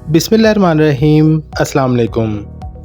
बिस्मिल्लाहिर्रहमानिर्रहीम। अस्सलाम वालेकुम।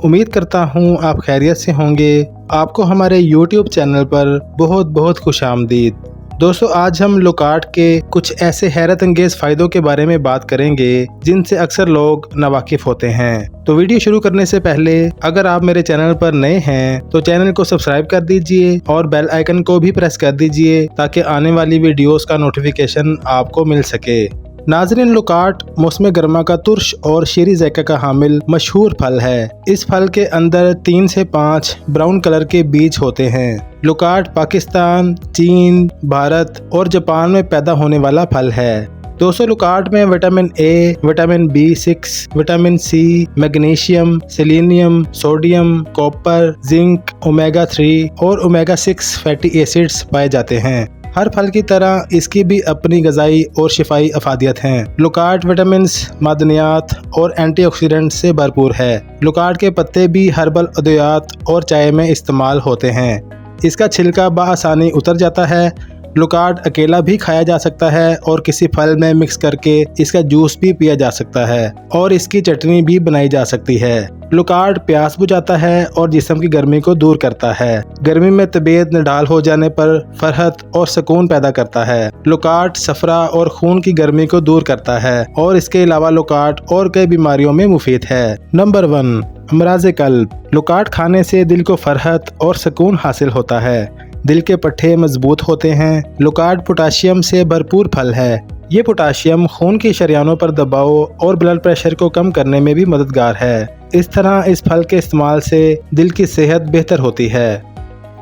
उम्मीद करता हूँ आप खैरियत से होंगे। आपको हमारे YouTube चैनल पर बहुत बहुत खुशामदीद। दोस्तों, आज हम लोकार्ट के कुछ ऐसे हैरत अंगेज़ फ़ायदों के बारे में बात करेंगे जिनसे अक्सर लोग नावाकिफ़ होते हैं। तो वीडियो शुरू करने से पहले अगर आप मेरे चैनल पर नए हैं तो चैनल को सब्सक्राइब कर दीजिए और बेल आइकन को भी प्रेस कर दीजिए ताकि आने वाली वीडियोस का नोटिफिकेशन आपको मिल सके। नाज़रीन, लोकार्ट मौसम गर्मा का तुर्श और शीरी ज़ायक़ा का हामिल मशहूर फल है। इस फल के अंदर 3 से 5 ब्राउन कलर के बीज होते हैं। लोकार्ट पाकिस्तान, चीन, भारत और जापान में पैदा होने वाला फल है। दोस्तों, लोकार्ट में vitamin A, vitamin B6, vitamin C, magnesium, selenium, sodium, copper, zinc, omega 3 और ओमेगा 6 फैटी एसिड्स पाए जाते हैं। हर फल की तरह इसकी भी अपनी ग़िज़ाई और शिफाई अफादियत हैं। लोकार्ट विटामिन्स, मादनियात और एंटीऑक्सीडेंट से भरपूर है। लोकार्ट के पत्ते भी हर्बल अद्वियात और चाय में इस्तेमाल होते हैं। इसका छिलका बआसानी उतर जाता है। लोकार्ट अकेला भी खाया जा सकता है और किसी फल में मिक्स करके इसका जूस भी पिया जा सकता है और इसकी चटनी भी बनाई जा सकती है। लोकार्ट प्यास बुझाता है और जिस्म की गर्मी को दूर करता है। गर्मी में तबीयत निढाल हो जाने पर फरहत और सुकून पैदा करता है। लोकार्ट सफरा और खून की गर्मी को दूर करता है और इसके अलावा लोकार्ट और कई बीमारियों में मुफीद है। नंबर 1, अमराज़ क़ल्ब। लोकार्ट खाने से दिल को फरहत और सुकून हासिल होता है। दिल के पट्टे मजबूत होते हैं। लोकार्ट पोटाशियम से भरपूर फल है। ये पोटाशियम खून की शरियानों पर दबाव और ब्लड प्रेशर को कम करने में भी मददगार है। इस तरह इस फल के इस्तेमाल से दिल की सेहत बेहतर होती है।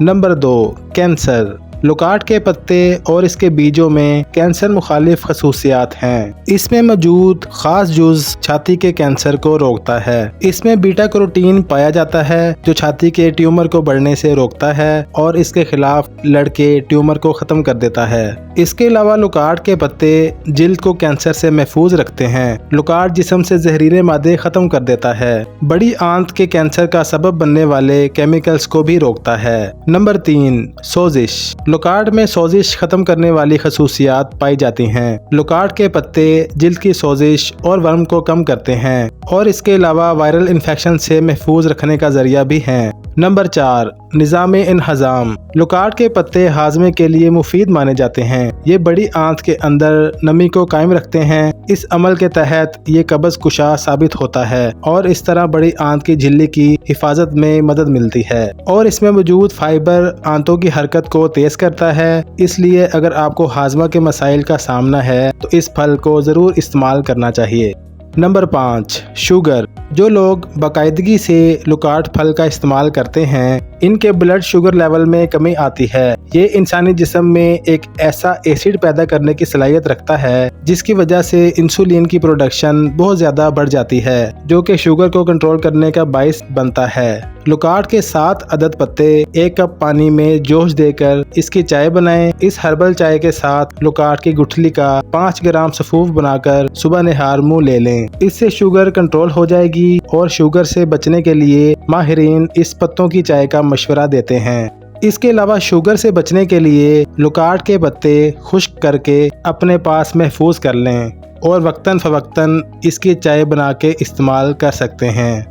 Number 2, cancer. लोकार्ट के पत्ते और इसके बीजों में कैंसर मुखालिफ खसूसियात हैं। इसमें मौजूद खास जुज़ छाती के कैंसर को रोकता है। इसमें बीटा कैरोटीन पाया जाता है जो छाती के ट्यूमर को बढ़ने से रोकता है और इसके खिलाफ लड़के ट्यूमर को ख़त्म कर देता है। इसके अलावा लोकार्ट के पत्ते जिल्द को कैंसर से महफूज रखते हैं। लोकार्ट जिस्म से जहरीले मादे ख़त्म कर देता है। बड़ी आंत के कैंसर का सबब बनने वाले केमिकल्स को भी रोकता है। नंबर 3, सोजिश। लोकार्ट में सोजिश खत्म करने वाली खसूसियात पाई जाती हैं। लोकार्ट के पत्ते जिल्द की सोजिश और वर्म को कम करते हैं और इसके अलावा वायरल इन्फेक्शन से महफूज रखने का जरिया भी हैं। नंबर 4, निज़ाम इंहज़ाम। लोकार्ट के पत्ते हाजमे के लिए मुफीद माने जाते हैं। ये बड़ी आंत के अंदर नमी को कायम रखते हैं। इस अमल के तहत ये कब्ज़ कुशा साबित होता है और इस तरह बड़ी आंत की झिल्ली की हिफाजत में मदद मिलती है और इसमें मौजूद फाइबर आंतों की हरकत को तेज करता है। इसलिए अगर आपको हाजमा के मसाइल का सामना है तो इस फल को ज़रूर इस्तेमाल करना चाहिए। Number 5, sugar. जो लोग बाकायदगी से लोकार्ट फल का इस्तेमाल करते हैं इनके ब्लड शुगर लेवल में कमी आती है। ये इंसानी जिस्म में एक ऐसा एसिड पैदा करने की सलाहियत रखता है जिसकी वजह से इंसुलिन की प्रोडक्शन बहुत ज़्यादा बढ़ जाती है जो कि शुगर को कंट्रोल करने का बाइस बनता है। लोकार्ट के 7 अदद पत्ते 1 कप पानी में जोश देकर इसकी चाय बनाएं। इस हर्बल चाय के साथ लोकार्ट की गुठली का 5 ग्राम सफूफ बनाकर सुबह निहार मुँह ले लें। इससे शुगर कंट्रोल हो जाएगी और शुगर से बचने के लिए माहिरीन इस पत्तों की चाय का मशवरा देते हैं। इसके अलावा शुगर से बचने के लिए लोकार्ट के पत्ते खुश्क करके अपने पास महफूज कर लें और वक्तन फवक्तन इसकी चाय बना के इस्तेमाल कर सकते हैं।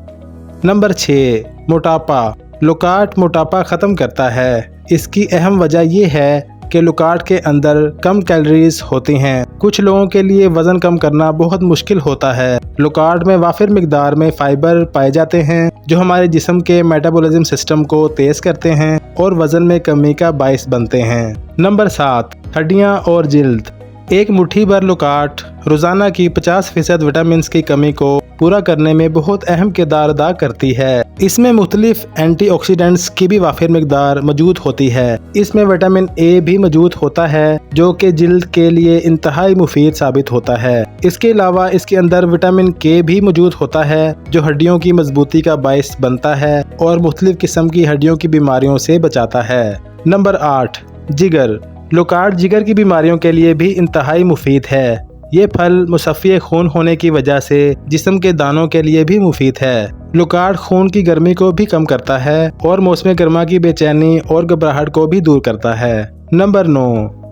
नंबर 6, मोटापा। लोकार्ट मोटापा ख़त्म करता है। इसकी अहम वजह यह है कि लोकार्ट के अंदर कम कैलोरीज होती हैं। कुछ लोगों के लिए वज़न कम करना बहुत मुश्किल होता है। लोकार्ट में वाफिर मिकदार में फाइबर पाए जाते हैं जो हमारे जिस्म के मेटाबॉलिज्म सिस्टम को तेज़ करते हैं और वज़न में कमी का बाइस बनते हैं। नंबर 7, हड्डियाँ और जिल्द। एक मुट्ठी भर लोकार्ट रोज़ाना की 50% विटामिन की कमी को पूरा करने में बहुत अहम किरदार अदा करती है। इसमें मुख्तलिफ एंटीऑक्सीडेंट्स की भी वाफिर मिकदार मौजूद होती है। इसमें विटामिन ए भी मौजूद होता है जो कि जिल्द के लिए इंतहाई मुफीद साबित होता है। इसके अलावा इसके अंदर विटामिन के भी मौजूद होता है जो हड्डियों की मजबूती का बाइस बनता है और मुख्तलिफ किस्म की हड्डियों की बीमारियों से बचाता है। नंबर 8, जिगर। लोकार्ट जिगर की बीमारियों के लिए भी इंतहाई मुफीद है। ये फल मुसफ़्फ़ी खून होने की वजह से जिस्म के दानों के लिए भी मुफीद है। लोकार्ट खून की गर्मी को भी कम करता है और मौसम गर्मा की बेचैनी और घबराहट को भी दूर करता है। नंबर 9,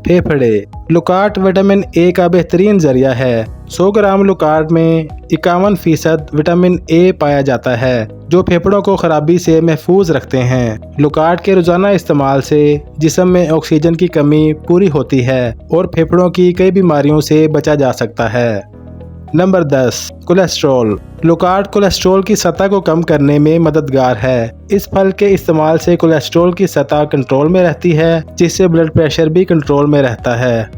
फेफड़े। लुकाट विटामिन ए का बेहतरीन जरिया है। 100 ग्राम लुकाट में 51% विटामिन ए पाया जाता है, जो फेफड़ों को खराबी से महफूज रखते हैं। लुकाट के रोजाना इस्तेमाल से जिस्म में ऑक्सीजन की कमी पूरी होती है और फेफड़ों की कई बीमारियों से बचा जा सकता है। Number 10, cholesterol. लुकाट कोलेस्ट्रॉल की सतह को कम करने में मददगार है। इस फल के इस्तेमाल से कोलेस्ट्रॉल की सतह कंट्रोल में रहती है, जिससे ब्लड प्रेशर भी कंट्रोल में रहता है।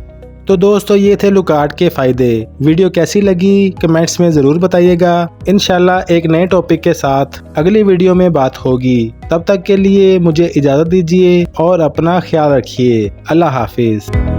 तो दोस्तों, ये थे लुकाट के फ़ायदे। वीडियो कैसी लगी कमेंट्स में ज़रूर बताइएगा। इंशाल्लाह एक नए टॉपिक के साथ अगली वीडियो में बात होगी। तब तक के लिए मुझे इजाज़त दीजिए और अपना ख्याल रखिए। अल्लाह हाफिज़।